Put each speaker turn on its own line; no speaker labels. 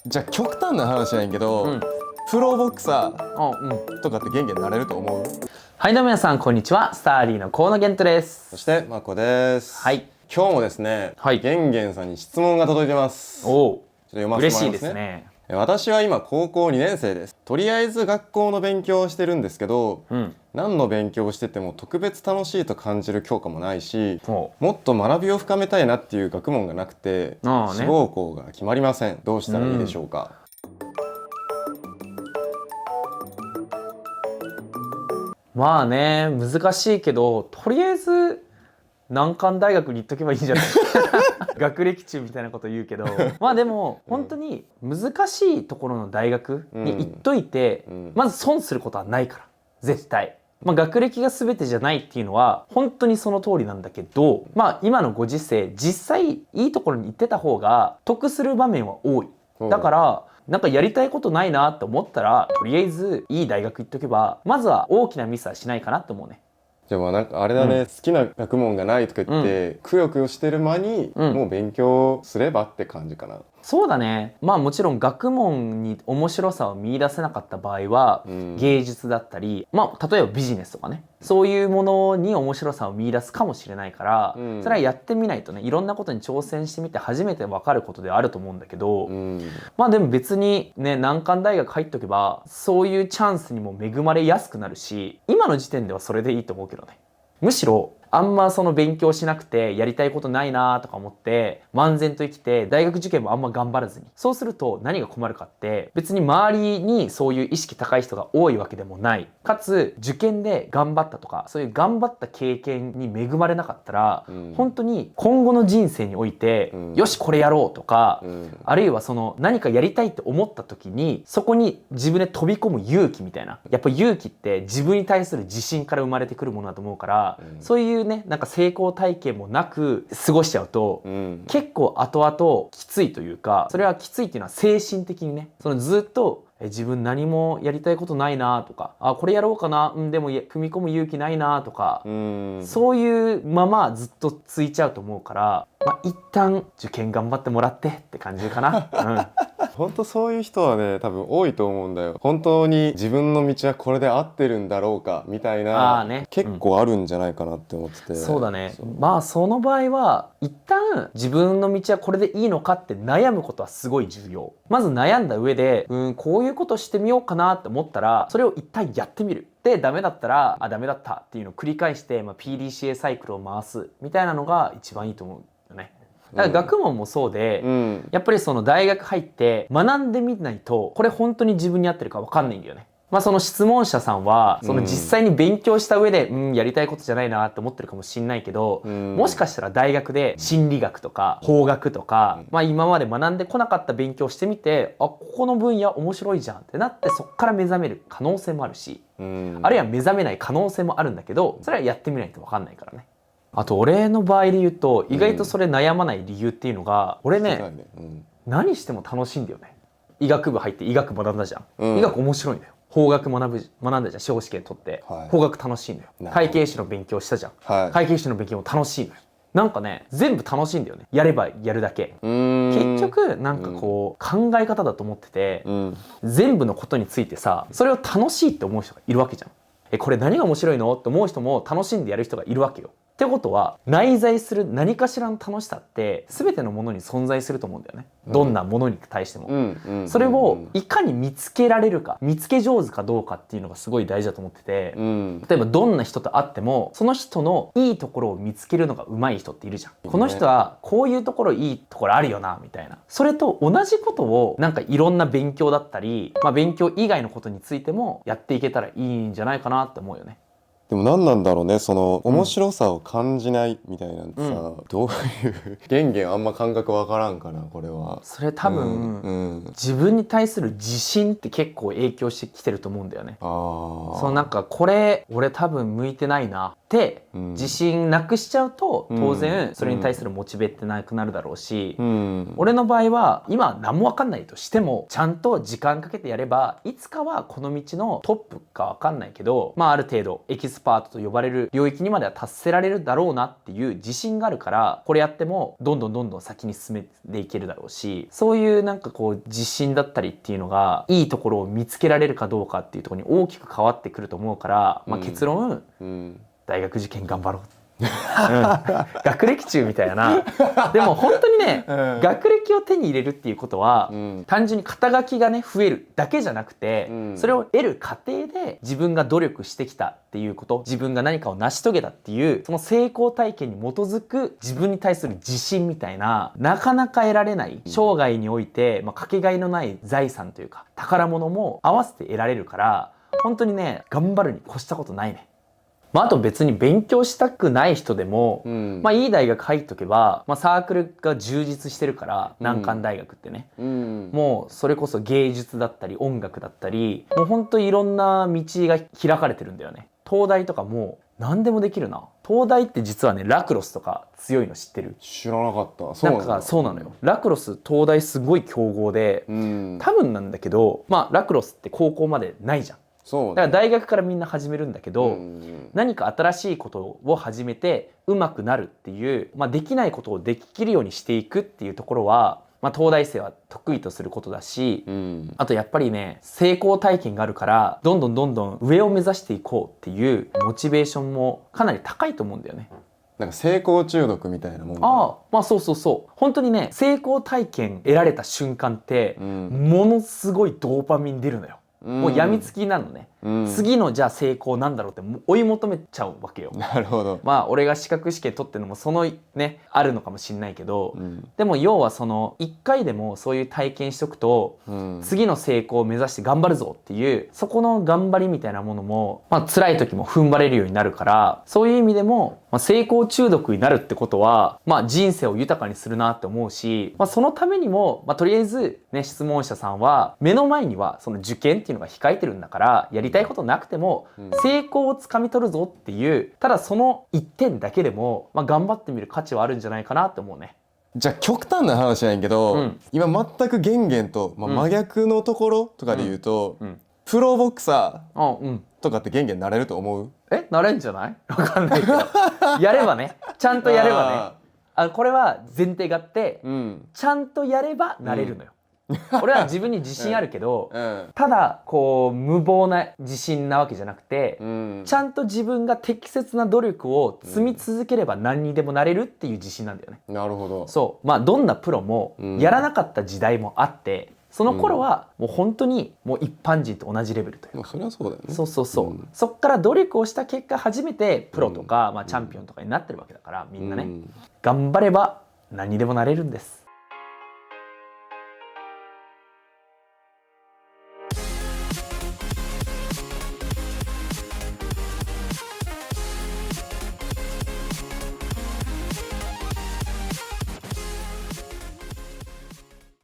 じゃあ極端な話なんやけど、
うん
プロボクサ
あ、うん。
ーとかって元気になれると思う？
はい、どうも皆さん、こんにちは。スターリーの河野玄斗です。
そしてまこです。
はい。
今日もですね、
はい
玄玄さんに質問が届いてます。ちょっ
おお、
と読ませて
嬉しい
もらいますね。
ですね。
私は今高校2年生です。とりあえず学校の勉強をしてるんですけど、
うん。
何の勉強をしてても特別楽しいと感じる教科もないし、
お
もっと学びを深めたいなっていう学問がなくて、
ああね
志望校が決まりません。どうしたらいいでしょうか？
まあね、難しいけど、とりあえず難関大学に行っとけばいいんじゃない学歴中みたいなこと言うけど、まあでも本当に難しいところの大学に行っといて、まず損することはないから、絶対。まあ、学歴が全てじゃないっていうのは本当にその通りなんだけど、まあ今のご時世実際いいところに行ってた方が得する場面は多い。だからなんかやりたいことないなって思ったら、とりあえずいい大学行っとけばまずは大きなミスはしないかなと思うね。
じゃあまあなんかあれだね、好きな学問がないとか言って、くよくよしてる間に、もう勉強すればって感じかな。
そうだね。まあもちろん学問に面白さを見出せなかった場合は、芸術だったり、まあ例えばビジネスとかね、そういうものに面白さを見出すかもしれないから、それはやってみないとね、いろんなことに挑戦してみて初めて分かることであると思うんだけど、まあでも別にね、難関大学入っとけばそういうチャンスにも恵まれやすくなるし、今の時点ではそれでいいと思うけどね。むしろあんまその勉強しなくてやりたいことないなとか思って漫然と生きて大学受験もあんま頑張らずに、そうすると何が困るかって、別に周りにそういう意識高い人が多いわけでもない、かつ受験で頑張ったとかそういう頑張った経験に恵まれなかったら、本当に今後の人生において、よしこれやろうとか、あるいはその何かやりたいって思った時にそこに自分で飛び込む勇気みたいな、やっぱ勇気って自分に対する自信から生まれてくるものだと思うから、そういうね、なんか成功体験もなく過ごしちゃうと、結構後々きついというか、それはきついっていうのは精神的にね、そのずっと自分何もやりたいことないなとか、あこれやろうかな、でも踏み込む勇気ないなとか、そういうままずっとついちゃうと思うから、まあ、一旦受験頑張ってもらってって感じかな。
本当そういう人はね多分多いと思うんだよ。本当に自分の道はこれで合ってるんだろうかみたいな、結構あるんじゃないかなって思ってて、
そうだね。まあその場合は一旦自分の道はこれでいいのかって悩むことはすごい重要。まず悩んだ上でこういうことしてみようかなって思ったら、それを一旦やってみる。でダメだったらダメだったっていうのを繰り返して、PDCA サイクルを回すみたいなのが一番いいと思うよね。だから学問もそうで、やっぱりその大学入って学んでみないとこれ本当に自分に合ってるか分かんないんだよね。まあその質問者さんはその実際に勉強した上でやりたいことじゃないなって思ってるかもしんないけど、もしかしたら大学で心理学とか法学とか、まあ今まで学んでこなかった勉強してみて、ここの分野面白いじゃんってなって、そっから目覚める可能性もあるし、あるいは目覚めない可能性もあるんだけど、それはやってみないと分かんないからね。あと俺の場合で言うと意外とそれ悩まない理由っていうのが、俺ね、何しても楽しいんだよね。医学部入って医学学んだじゃん、医学面白いんだよ。法学学んだじゃん、司法試験取って、法学楽しいんだよ。会計士の勉強したじゃん、会計士の勉強も楽しいのよ。なんかね、全部楽しいんだよね、やればやるだけ。結局なんかこう考え方だと思ってて、全部のことについてさ、それを楽しいって思う人がいるわけじゃん。これ何が面白いのって思う人も楽しんでやる人がいるわけよ。ってことは内在する何かしらの楽しさって全てのものに存在すると思うんだよね。どんなものに対しても。それをいかに見つけられるか、見つけ上手かどうかっていうのがすごい大事だと思ってて、例えばどんな人と会ってもその人のいいところを見つけるのが上手い人っているじゃん。この人はこういうところいいところあるよなみたいな。それと同じことをなんかいろんな勉強だったり、勉強以外のことについてもやっていけたらいいんじゃないかなって思うよね。
でも何なんだろうね、その面白さを感じないみたいなんてさ、どういう元々あんま感覚わからんかな、これは。
それ多分、自分に対する自信って結構影響してきてると思うんだよね。そのなんかこれ俺多分向いてないなって、
うん
自信なくしちゃうと当然それに対するモチベってなくなるだろうし、
うん
俺の場合は今何も分かんないとしてもちゃんと時間かけてやればいつかはこの道のトップか分かんないけど、まあある程度エキスパートと呼ばれる領域にまでは達せられるだろうなっていう自信があるから、これやってもどんどん先に進めていけるだろうし、そういうなんかこう自信だったりっていうのがいいところを見つけられるかどうかっていうところに大きく変わってくると思うから、まあ結論、
うん
大学受験頑張ろう。学歴中みたいな。でも本当にね、学歴を手に入れるっていうことは、単純に肩書きがね増えるだけじゃなくて、それを得る過程で自分が努力してきたっていうこと、自分が何かを成し遂げたっていうその成功体験に基づく自分に対する自信みたいな、なかなか得られない生涯において、かけがえのない財産というか宝物も合わせて得られるから、本当にね頑張るに越したことないね。あと別に勉強したくない人でも、いい大学入っとけば、サークルが充実してるから、難関大学ってね、もうそれこそ芸術だったり音楽だったり、もうほんといろんな道が開かれてるんだよね。東大とかもう何でもできるな。東大って実はねラクロスとか強いの知ってる？
知らなかった。そうなんだ。
そうなのよ。ラクロス東大すごい強豪で、多分なんだけど、ラクロスって高校までないじゃん。
そうね、
だから大学からみんな始めるんだけど、何か新しいことを始めて上手くなるっていう、できないことをできるようにしていくっていうところは、東大生は得意とすることだし、あとやっぱりね成功体験があるからどんどん上を目指していこうっていうモチベーションもかなり高いと思うんだよね。
なんか成功中毒みたいなもん。
そう本当にね成功体験得られた瞬間って、ものすごいドーパミン出るのよ。もう病みつきなのね、次のじゃあ成功なんだろうって追い求めちゃうわけよ。
なるほど。
俺が資格試験取ってるのもそのねあるのかもしれないけど、でも要はその1回でもそういう体験しとくと、次の成功を目指して頑張るぞっていうそこの頑張りみたいなものも、辛い時も踏ん張れるようになるから、そういう意味でも、成功中毒になるってことは、人生を豊かにするなって思うし、そのためにも、とりあえずね質問者さんは目の前にはその受験っていうのが控えてるんだから、やりたいことなくても成功をつかみ取るぞっていう、ただその1点だけでも、頑張ってみる価値はあるんじゃないかなって思うね。
じゃあ極端な話なんやけど、今全くゲンゲンと、真逆のところとかで言うと、プロボクサーとかってゲンゲンなれると思う？
なれんじゃない？わかんないけどやればね、ちゃんとやればね、これは前提があって、ちゃんとやればなれるのよ。俺は自分に自信あるけど、ただこう無謀な自信なわけじゃなくて、ちゃんと自分が適切な努力を積み続ければ何にでもなれるっていう自信なんだよね。
なるほど。
そうどんなプロもやらなかった時代もあって、その頃はもう本当にもう一般人と同じレベルというか、
それはそうだよね。
そっから努力をした結果初めてプロとか、チャンピオンとかになってるわけだから、みんなね、頑張れば何にでもなれるんです。